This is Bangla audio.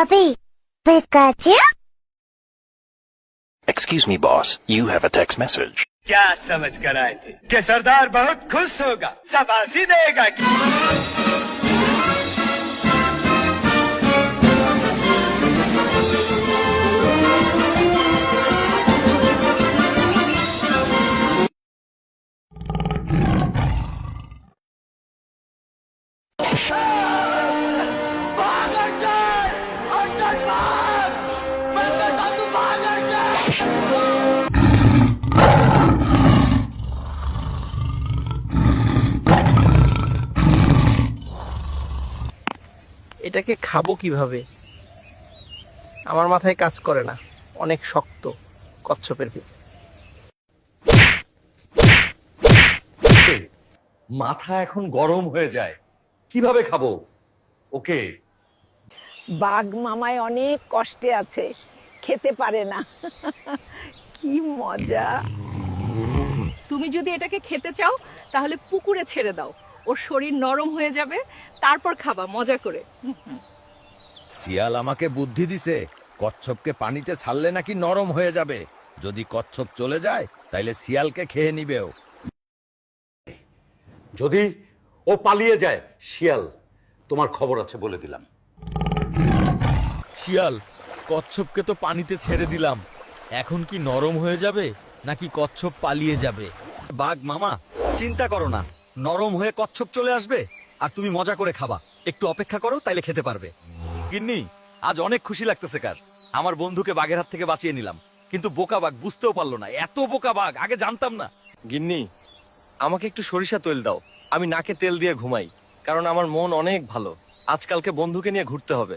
Puppy. Pikachu? Excuse me, boss. You have a text message. क्या समझ कर आए थे कि सरदार बहुत खुश होगा, शाबाशी देगा कि এটাকে খাবো কিভাবে? আমার মাথায় কাজ করে না, অনেক শক্ত কচ্ছপের পিঠ। মাথা এখন গরম হয়ে যায়, কিভাবে খাবো ওকে? বাঘ মামায় অনেক কষ্টে আছে, খেতে পারে না। কি মজা! তুমি যদি এটাকে খেতে চাও তাহলে পুকুরে ছেড়ে দাও, ওর শরীর নরম হয়ে যাবে, তারপর খাবা মজা করে। শিয়াল আমাকে বুদ্ধি দিছে, কচ্ছপকে পানিতে ছাড়লে নাকি নরম হয়ে যাবে। যদি কচ্ছপ চলে যায় তাইলে শিয়ালকে খেয়ে নিবেও। যদি ও পালিয়ে যায়, শিয়াল তোমার খবর আছে বলে দিলাম। শিয়াল, কচ্ছপকে তো পানিতে ছেড়ে দিলাম, এখন কি নরম হয়ে যাবে নাকি কচ্ছপ পালিয়ে যাবে? বাঘ মামা, চিন্তা করো না, নরম হয়ে কচ্ছপ চলে আসবে আর তুমি মজা করে খাবা। একটু অপেক্ষা করো, তাইলে খেতে পারবে। গিন্নি, আজ অনেক খুশি লাগতেছে। কার আমার বন্ধুকে বাঘের হাত থেকে বাঁচিয়ে নিলাম, কিন্তু বোকা বাঘ বুঝতেও পারলো না এত বোকা বাঘ, আগে জানতাম না। গিন্নি, আমাকে একটু সরিষা তেল দাও, আমি নাকে তেল দিয়ে ঘুমাই, কারণ আমার মন অনেক ভালো। আজকালকে বন্ধুকে নিয়ে ঘুরতে হবে।